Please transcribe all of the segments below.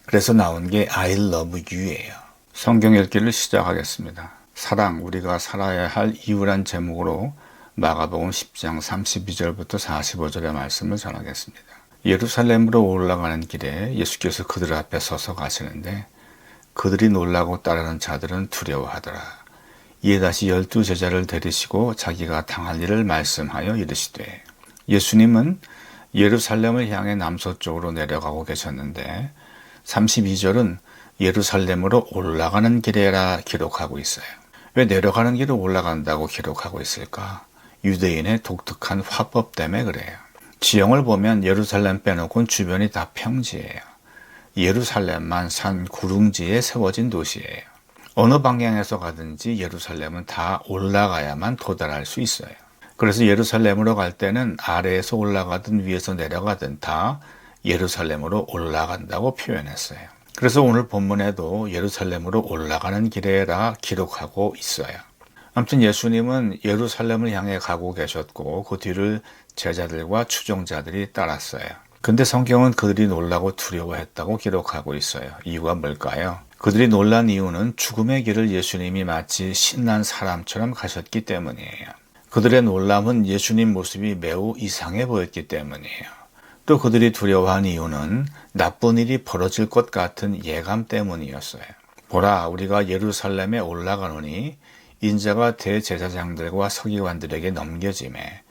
그래서 나온 게 I love you예요. 성경 읽기를 시작하겠습니다. 사랑, 우리가 살아야 할 이유란 제목으로 마가복음 10장 32절부터 45절의 말씀을 전하겠습니다. 예루살렘으로 올라가는 길에 예수께서 그들 앞에 서서 가시는데 그들이 놀라고 따르는 자들은 두려워하더라. 이에 다시 12 제자를 데리시고 자기가 당할 일을 말씀하여 이르시되, 예수님은 예루살렘을 향해 남서쪽으로 내려가고 계셨는데 32절은 예루살렘으로 올라가는 길에라 기록하고 있어요. 왜 내려가는 길을 올라간다고 기록하고 있을까? 유대인의 독특한 화법 때문에 그래요. 지형을 보면 예루살렘 빼놓고는 주변이 다 평지예요. 예루살렘만 산 구릉지에 세워진 도시예요. 어느 방향에서 가든지 예루살렘은 다 올라가야만 도달할 수 있어요. 그래서 예루살렘으로 갈 때는 아래에서 올라가든 위에서 내려가든 다 예루살렘으로 올라간다고 표현했어요. 그래서 오늘 본문에도 예루살렘으로 올라가는 길에라 기록하고 있어요. 아무튼 예수님은 예루살렘을 향해 가고 계셨고 그 뒤를 제자들과 추종자들이 따랐어요. 근데 성경은 그들이 놀라고 두려워했다고 기록하고 있어요. 이유가 뭘까요? 그들이 놀란 이유는 죽음의 길을 예수님이 마치 신난 사람처럼 가셨기 때문이에요. 그들의 놀람은 예수님 모습이 매우 이상해 보였기 때문이에요. 또 그들이 두려워한 이유는 나쁜 일이 벌어질 것 같은 예감 때문이었어요. 보라, 우리가 예루살렘에 올라가노니 인자가 대제사장들과 서기관들에게 넘겨지매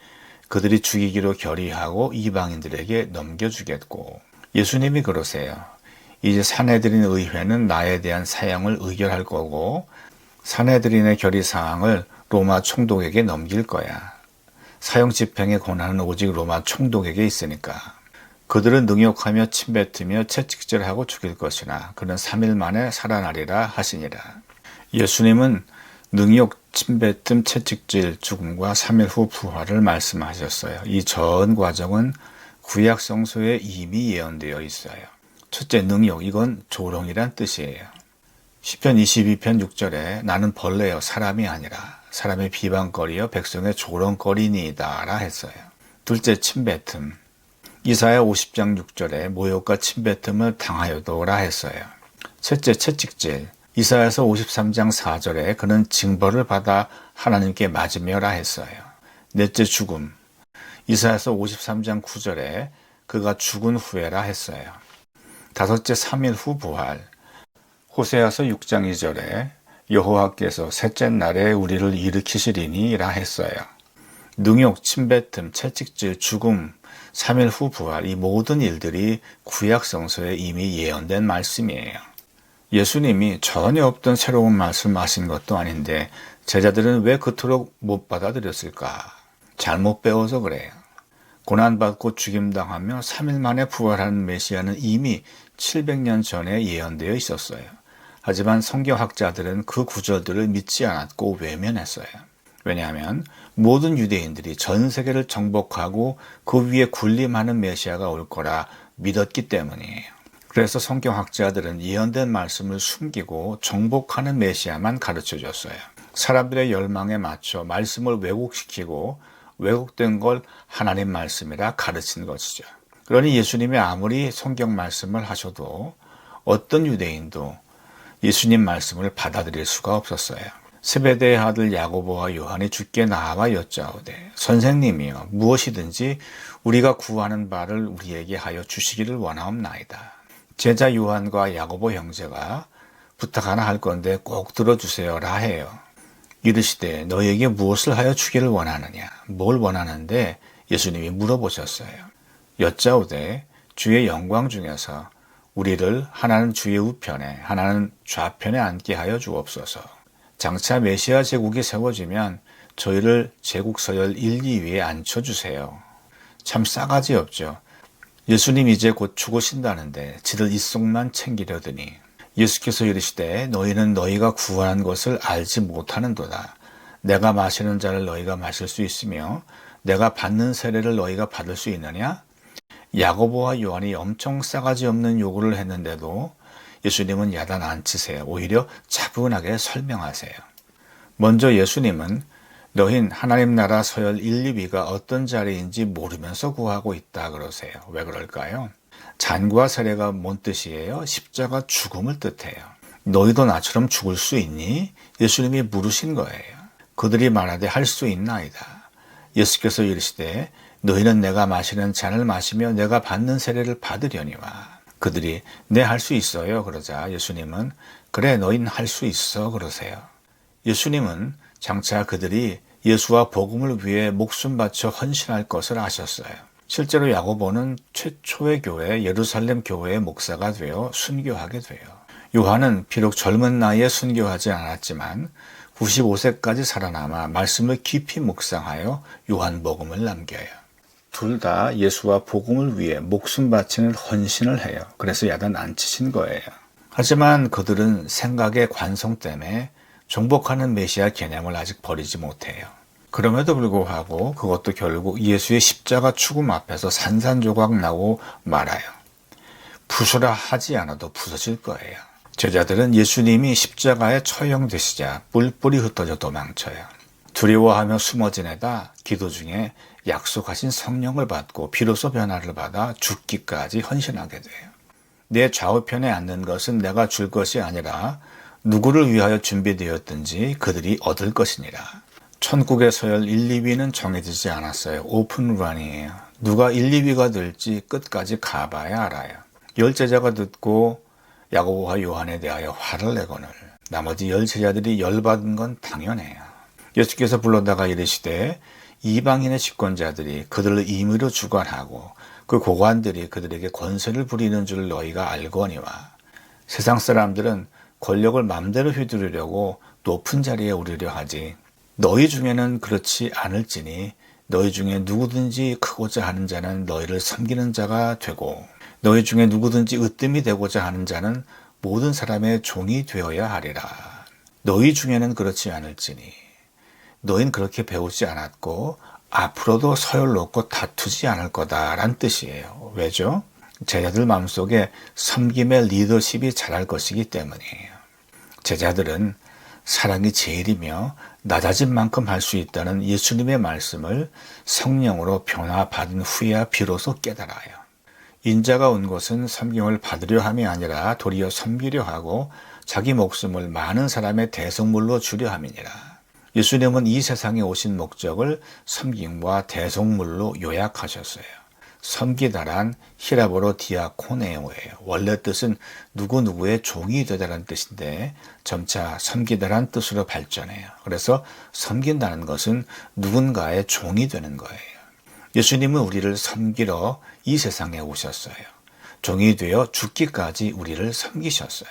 그들이 죽이기로 결의하고 이방인들에게 넘겨주겠고, 예수님이 그러세요. 이제 산헤드린 의회는 나에 대한 사형을 의결할 거고 산헤드린의 결의사항을 로마 총독에게 넘길 거야. 사형 집행의 권한은 오직 로마 총독에게 있으니까. 그들은 능욕하며 침뱉으며 채찍질하고 죽일 것이나 그는 3일 만에 살아나리라 하시니라. 예수님은 능욕, 침뱉음, 채찍질, 죽음과 3일 후 부활을 말씀하셨어요. 이 전 과정은 구약 성서에 이미 예언되어 있어요. 첫째, 능욕, 이건 조롱이란 뜻이에요. 시편 22편 6절에 나는 벌레여 사람이 아니라 사람의 비방거리여 백성의 조롱거리니이다 라 했어요. 둘째, 침뱉음. 이사야 50장 6절에 모욕과 침뱉음을 당하여도라 했어요. 셋째, 채찍질. 이사야서 53장 4절에 그는 징벌을 받아 하나님께 맞으며라 했어요. 넷째, 죽음. 이사야서 53장 9절에 그가 죽은 후에라 했어요. 다섯째, 3일 후 부활. 호세아서 6장 2절에 여호와께서 셋째 날에 우리를 일으키시리니라 했어요. 능욕, 침뱉음, 채찍질, 죽음, 3일 후 부활, 이 모든 일들이 구약 성서에 이미 예언된 말씀이에요. 예수님이 전혀 없던 새로운 말씀하신 것도 아닌데 제자들은 왜 그토록 못 받아들였을까? 잘못 배워서 그래요. 고난받고 죽임당하며 3일 만에 부활하는 메시아는 이미 700년 전에 예언되어 있었어요. 하지만 성경학자들은 그 구절들을 믿지 않았고 외면했어요. 왜냐하면 모든 유대인들이 전 세계를 정복하고 그 위에 군림하는 메시아가 올 거라 믿었기 때문이에요. 그래서 성경학자들은 예언된 말씀을 숨기고 정복하는 메시아만 가르쳐줬어요. 사람들의 열망에 맞춰 말씀을 왜곡시키고 왜곡된 걸 하나님 말씀이라 가르친 것이죠. 그러니 예수님이 아무리 성경 말씀을 하셔도 어떤 유대인도 예수님 말씀을 받아들일 수가 없었어요. 세베대의 아들 야고보와 요한이 주께 나와 여짜오되 선생님이여 무엇이든지 우리가 구하는 바를 우리에게 하여 주시기를 원하옵나이다. 제자 요한과 야고보 형제가 부탁 하나 할 건데 꼭 들어주세요라 해요. 이르시되 너에게 무엇을 하여 주기를 원하느냐? 뭘 원하는데? 예수님이 물어보셨어요. 여짜오되 주의 영광 중에서 우리를 하나는 주의 우편에 하나는 좌편에 앉게 하여 주옵소서. 장차 메시아 제국이 세워지면 저희를 제국 서열 1, 2위에 앉혀주세요. 참 싸가지 없죠. 예수님 이제 곧 죽으신다는데 지들 입속만 챙기려더니 예수께서 이르시되 너희는 너희가 구하는 것을 알지 못하는도다. 내가 마시는 잔을 너희가 마실 수 있으며 내가 받는 세례를 너희가 받을 수 있느냐? 야고보와 요한이 엄청 싸가지 없는 요구를 했는데도 예수님은 야단 안 치세요. 오히려 차분하게 설명하세요. 먼저 예수님은 너흰 하나님 나라 서열 1, 2위가 어떤 자리인지 모르면서 구하고 있다 그러세요. 왜 그럴까요? 잔과 세례가 뭔 뜻이에요? 십자가 죽음을 뜻해요. 너희도 나처럼 죽을 수 있니? 예수님이 물으신 거예요. 그들이 말하되 할 수 있나이다. 예수께서 이르시되 너희는 내가 마시는 잔을 마시며 내가 받는 세례를 받으려니와. 그들이 네, 할 수 있어요. 그러자 예수님은 그래, 너희는 할 수 있어. 그러세요. 예수님은 장차 그들이 예수와 복음을 위해 목숨 바쳐 헌신할 것을 아셨어요. 실제로 야고보는 최초의 교회, 예루살렘 교회의 목사가 되어 순교하게 돼요. 요한은 비록 젊은 나이에 순교하지 않았지만 95세까지 살아남아 말씀을 깊이 묵상하여 요한복음을 남겨요. 둘 다 예수와 복음을 위해 목숨 바치는 헌신을 해요. 그래서 야단 안 치신 거예요. 하지만 그들은 생각의 관성 때문에 정복하는 메시아 개념을 아직 버리지 못해요. 그럼에도 불구하고 그것도 결국 예수의 십자가 죽음 앞에서 산산조각 나고 말아요. 부수라 하지 않아도 부서질 거예요. 제자들은 예수님이 십자가에 처형되시자 뿔뿔이 흩어져 도망쳐요. 두려워하며 숨어 지내다 기도 중에 약속하신 성령을 받고 비로소 변화를 받아 죽기까지 헌신하게 돼요. 내 좌우편에 앉는 것은 내가 줄 것이 아니라 누구를 위하여 준비되었든지 그들이 얻을 것이니라. 천국의 서열 1, 2위는 정해지지 않았어요. 오픈런이에요. 누가 1, 2위가 될지 끝까지 가봐야 알아요. 10제자가 듣고 야고보와 요한에 대하여 화를 내거늘 나머지 10제자들이 열받은 건 당연해요. 예수께서 불러다가 이르시되 이방인의 집권자들이 그들을 임의로 주관하고 그 고관들이 그들에게 권세를 부리는 줄 너희가 알거니와. 세상 사람들은 권력을 맘대로 휘두르려고 높은 자리에 오르려 하지 너희 중에는 그렇지 않을지니 너희 중에 누구든지 크고자 하는 자는 너희를 섬기는 자가 되고 너희 중에 누구든지 으뜸이 되고자 하는 자는 모든 사람의 종이 되어야 하리라. 너희 중에는 그렇지 않을지니 너희는 그렇게 배우지 않았고 앞으로도 서열 놓고 다투지 않을 거다란 뜻이에요. 왜죠? 제자들 마음속에 섬김의 리더십이 자랄 것이기 때문이에요. 제자들은 사랑이 제일이며 낮아진 만큼 할 수 있다는 예수님의 말씀을 성령으로 변화받은 후에야 비로소 깨달아요. 인자가 온 것은 섬김을 받으려 함이 아니라 도리어 섬기려 하고 자기 목숨을 많은 사람의 대속물로 주려 함이니라. 예수님은 이 세상에 오신 목적을 섬김과 대속물로 요약하셨어요. 섬기다란 히라보로 디아코네오예요. 원래 뜻은 누구누구의 종이 되다라는 뜻인데 점차 섬기다란 뜻으로 발전해요. 그래서 섬긴다는 것은 누군가의 종이 되는 거예요. 예수님은 우리를 섬기러 이 세상에 오셨어요. 종이 되어 죽기까지 우리를 섬기셨어요.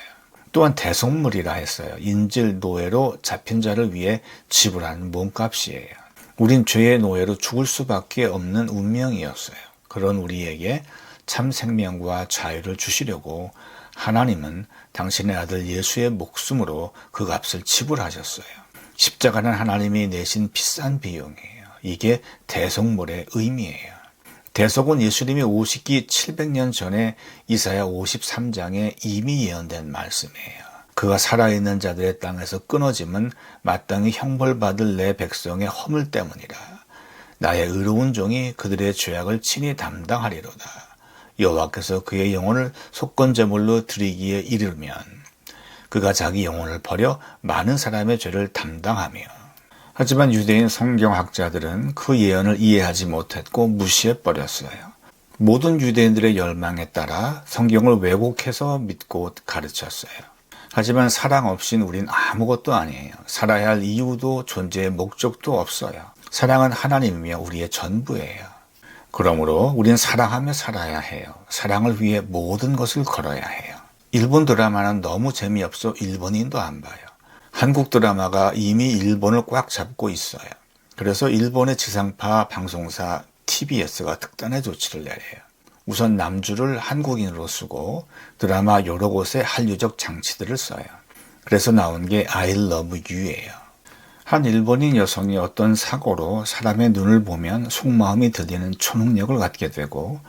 또한 대속물이라 했어요. 인질 노예로 잡힌 자를 위해 지불한 몸값이에요. 우린 죄의 노예로 죽을 수밖에 없는 운명이었어요. 그런 우리에게 참 생명과 자유를 주시려고 하나님은 당신의 아들 예수의 목숨으로 그 값을 지불하셨어요. 십자가는 하나님이 내신 비싼 비용이에요. 이게 대속물의 의미예요. 대속은 예수님이 오시기 700년 전에 이사야 53장에 이미 예언된 말씀이에요. 그가 살아있는 자들의 땅에서 끊어짐은 마땅히 형벌받을 내 백성의 허물 때문이라. 나의 의로운 종이 그들의 죄악을 친히 담당하리로다. 여호와께서 그의 영혼을 속건제물로 드리기에 이르면 그가 자기 영혼을 버려 많은 사람의 죄를 담당하며. 하지만 유대인 성경학자들은 그 예언을 이해하지 못했고 무시해버렸어요. 모든 유대인들의 열망에 따라 성경을 왜곡해서 믿고 가르쳤어요. 하지만 사랑 없인 우린 아무것도 아니에요. 살아야 할 이유도 존재의 목적도 없어요. 사랑은 하나님이며 우리의 전부예요. 그러므로 우린 사랑하며 살아야 해요. 사랑을 위해 모든 것을 걸어야 해요. 일본 드라마는 너무 재미없어 일본인도 안 봐요. 한국 드라마가 이미 일본을 꽉 잡고 있어요. 그래서 일본의 지상파 방송사 TBS가 특단의 조치를 내려요. 우선 남주를 한국인으로 쓰고 드라마 여러 곳에 한류적 장치들을 써요. 그래서 나온 게 I love you예요. 한 일본인 여성이 어떤 사고로 사람의 눈을 보면 속마음이 들리는 초능력을 갖게 되고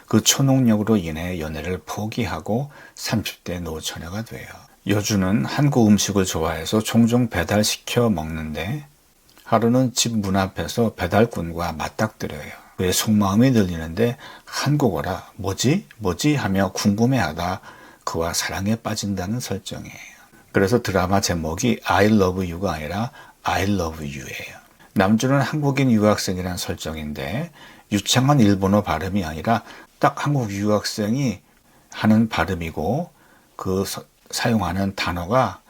그 초능력으로 인해 연애를 포기하고 30대 노처녀가 돼요. 여주는 한국 음식을 좋아해서 종종 배달시켜 먹는데 하루는 집 문 앞에서 배달꾼과 맞닥뜨려요. 그의 속마음이 들리는데 한국어라 뭐지? 뭐지? 하며 궁금해하다 그와 사랑에 빠진다는 설정이에요. 그래서 드라마 제목이 I love you가 아니라 I love you예요. 남주는 한국인 유학생이라는 설정인데 유창한 일본어 발음이 아니라 딱 한국 유학생이 하는 발음이고 그 사용하는 단어가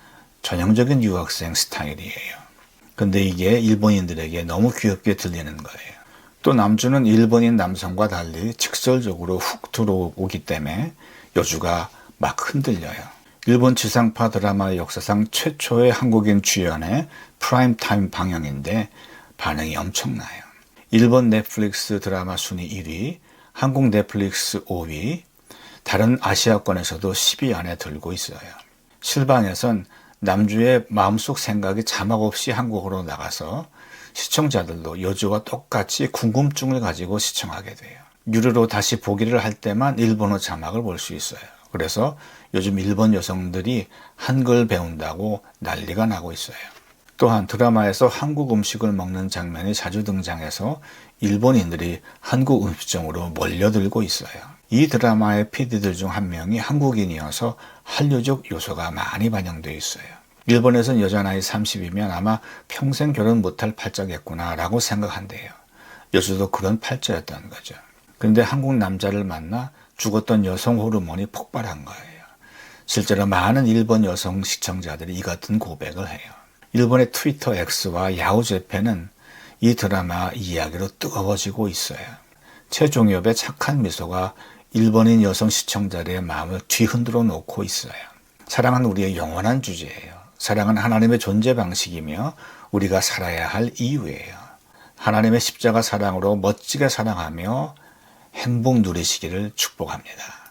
전형적인 유학생 스타일이에요. 근데 이게 일본인들에게 너무 귀엽게 들리는 거예요. 또 남주는 일본인 남성과 달리 직설적으로 훅 들어오기 때문에 여주가 막 흔들려요. 일본 지상파 드라마 역사상 최초의 한국인 주연의 프라임타임 방영인데 반응이 엄청나요. 일본 넷플릭스 드라마 순위 1위, 한국 넷플릭스 5위, 다른 아시아권에서도 10위 안에 들고 있어요. 실방에선 남주의 마음속 생각이 자막 없이 한국어로 나가서 시청자들도 여주와 똑같이 궁금증을 가지고 시청하게 돼요. 유료로 다시 보기를 할 때만 일본어 자막을 볼 수 있어요. 그래서 요즘 일본 여성들이 한글 배운다고 난리가 나고 있어요. 또한 드라마에서 한국 음식을 먹는 장면이 자주 등장해서 일본인들이 한국 음식점으로 몰려들고 있어요. 이 드라마의 PD들 중 한 명이 한국인이어서 한류적 요소가 많이 반영되어 있어요. 일본에선 여자 나이 30이면 아마 평생 결혼 못할 팔자겠구나 라고 생각한대요. 여주도 그런 팔자였다는 거죠. 그런데 한국 남자를 만나 죽었던 여성 호르몬이 폭발한 거예요. 실제로 많은 일본 여성 시청자들이 이 같은 고백을 해요. 일본의 트위터 X와 야후 재팬은 이 드라마 이야기로 뜨거워지고 있어요. 최종엽의 착한 미소가 일본인 여성 시청자들의 마음을 뒤흔들어 놓고 있어요. 사랑은 우리의 영원한 주제예요. 사랑은 하나님의 존재 방식이며 우리가 살아야 할 이유예요. 하나님의 십자가 사랑으로 멋지게 사랑하며 행복 누리시기를 축복합니다.